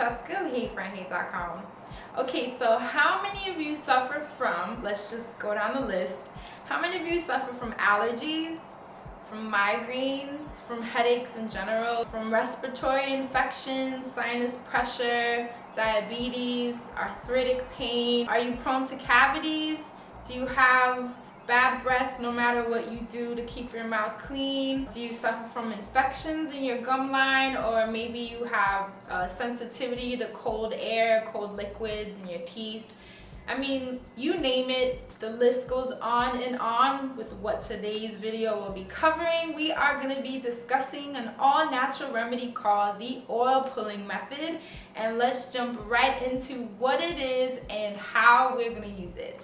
Francesca of HeyFriendHate.com. Okay, so how many of you suffer from, let's just go down the list, how many of you suffer from allergies, from migraines, from headaches in general, from respiratory infections, sinus pressure, diabetes, arthritic pain? Are you prone to cavities? Do you have bad breath no matter what you do to keep your mouth clean? Do you suffer from infections in your gum line, or maybe you have sensitivity to cold air, cold liquids in your teeth? I mean, you name it, the list goes on and on with what today's video will be covering. We are going to be discussing an all-natural remedy called the oil pulling method, and let's jump right into what it is and how we're going to use it.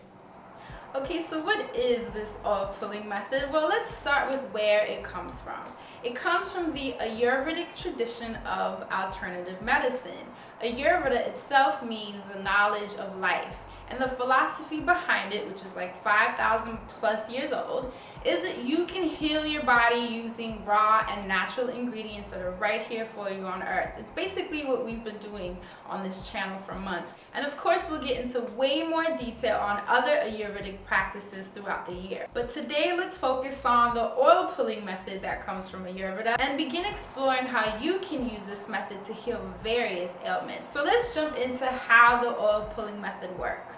Okay, so what is this oil pulling method? Well, let's start with where it comes from. It comes from the Ayurvedic tradition of alternative medicine. Ayurveda itself means the knowledge of life. And the philosophy behind it, which is like 5,000 plus years old, is that you can heal your body using raw and natural ingredients that are right here for you on earth. It's basically what we've been doing on this channel for months. And of course, we'll get into way more detail on other Ayurvedic practices throughout the year. But today, let's focus on the oil pulling method that comes from Ayurveda and begin exploring how you can use this method to heal various ailments. So let's jump into how the oil pulling method works.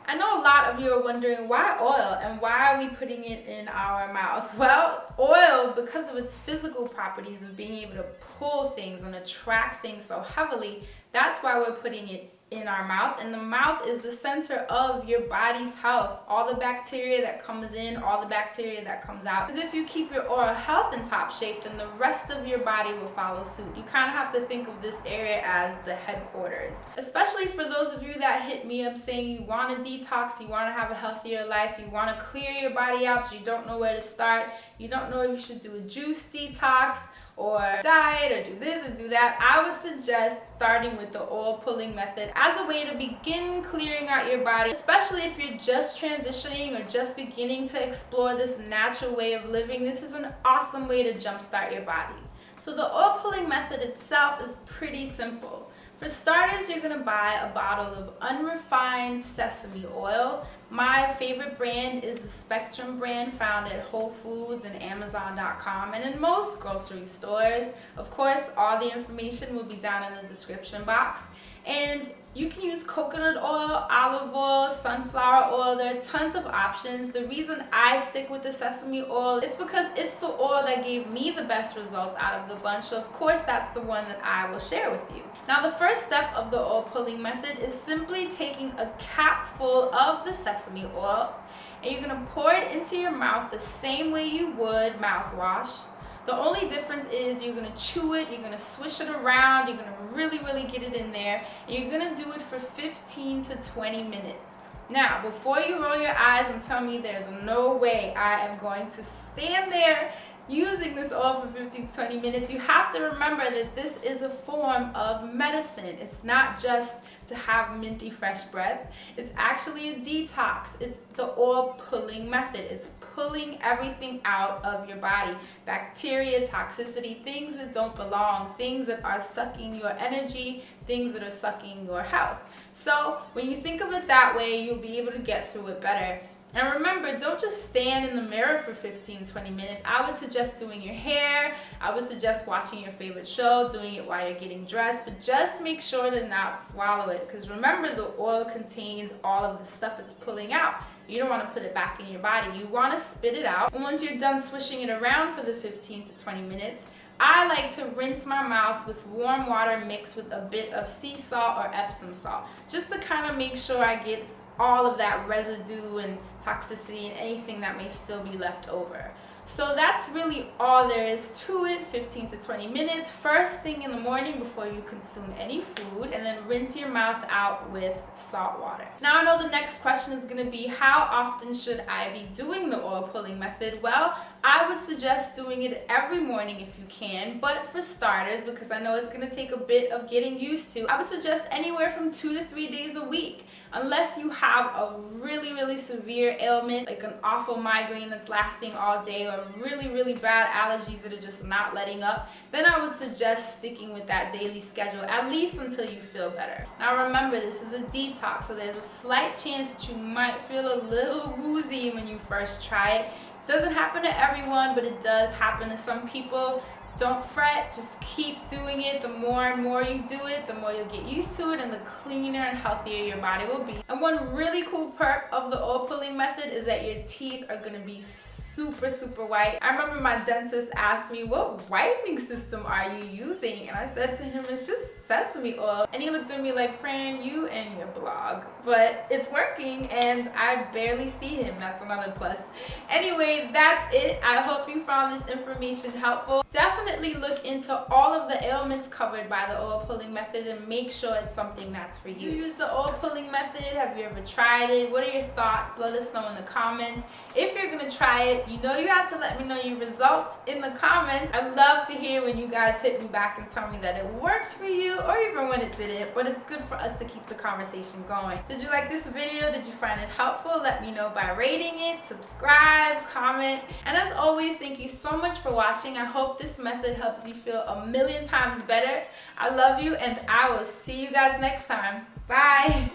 I know a lot of you are wondering, why oil and why are we putting it in our mouth? Well, oil, because of its physical properties of being able to pull things and attract things so heavily, that's why we're putting it in our mouth. And the mouth is the center of your body's health. All the bacteria that comes in, all the bacteria that comes out. Because if you keep your oral health in top shape, then the rest of your body will follow suit. You kind of have to think of this area as the headquarters. Especially for those of you that hit me up saying you want to detox, you want to have a healthier life, you want to clear your body out, but you don't know where to start, you don't know if you should do a juice detox, or diet, or do this and do that. I would suggest starting with the oil pulling method as a way to begin clearing out your body, especially if you're just transitioning or just beginning to explore this natural way of living. This is an awesome way to jumpstart your body. So the oil pulling method itself is pretty simple. For starters, you're going to buy a bottle of unrefined sesame oil. My favorite brand is the Spectrum brand, found at Whole Foods and Amazon.com and in most grocery stores. Of course, all the information will be down in the description box. And you can use coconut oil, olive oil, sunflower oil. There are tons of options. The reason I stick with the sesame oil, it's because it's the oil that gave me the best results out of the bunch. So of course, that's the one that I will share with you. Now, the first step of the oil pulling method is simply taking a cap full of the sesame oil, and you're going to pour it into your mouth the same way you would mouthwash. The only difference is you're going to chew it, you're going to swish it around, you're going to really get it in there, and you're going to do it for 15 to 20 minutes. Now, before you roll your eyes and tell me there's no way I am going to stand there using this oil for 15 to 20 minutes, you have to remember that this is a form of medicine. It's not just to have minty fresh breath. It's actually a detox. It's the oil pulling method. It's pulling everything out of your body. Bacteria, toxicity, things that don't belong, things that are sucking your energy, things that are sucking your health. So when you think of it that way, you'll be able to get through it better. And remember, don't just stand in the mirror for 15-20 minutes. I would suggest doing your hair. I would suggest watching your favorite show, doing it while you're getting dressed, but just make sure to not swallow it, because remember, the oil contains all of the stuff it's pulling out. You don't want to put it back in your body. You want to spit it out. And once you're done swishing it around for the 15 to 20 minutes, I like to rinse my mouth with warm water mixed with a bit of sea salt or Epsom salt, just to kind of make sure I get all of that residue and toxicity and anything that may still be left over. So that's really all there is to it. 15 to 20 minutes first thing in the morning before you consume any food, and then rinse your mouth out with salt water. Now, I know the next question is going to be, how often should I be doing the oil pulling method? Well, I would suggest doing it every morning if you can, but for starters, because I know it's going to take a bit of getting used to, I would suggest anywhere from 2 to 3 days a week. Unless you have a really severe ailment, like an awful migraine that's lasting all day, or really bad allergies that are just not letting up, then I would suggest sticking with that daily schedule, at least until you feel better. Now remember, this is a detox, so there's a slight chance that you might feel a little woozy when you first try it. It doesn't happen to everyone, but it does happen to some people. Don't fret, just keep doing it. The more and more you do it, the more you'll get used to it, and the cleaner and healthier your body will be. And one really cool perk of the oil pulling method is that your teeth are gonna be super white. I remember my dentist asked me, what whitening system are you using? And I said to him, it's just sesame oil. And he looked at me like, Fran, you and your blog. But it's working, and I barely see him. That's another plus. Anyway, that's it. I hope you found this information helpful. Definitely look into all of the ailments covered by the oil pulling method and make sure it's something that's for you. You use the oil pulling method? Have you ever tried it? What are your thoughts? Let us know in the comments. If you're gonna try it, you know you have to let me know your results in the comments. I love to hear when you guys hit me back and tell me that it worked for you, or even when it didn't, but it's good for us to keep the conversation going. Did you like this video? Did you find it helpful? Let me know by rating it, subscribe, comment, and as always, thank you so much for watching. I hope this method helps you feel a million times better. I love you, and I will see you guys next time. Bye.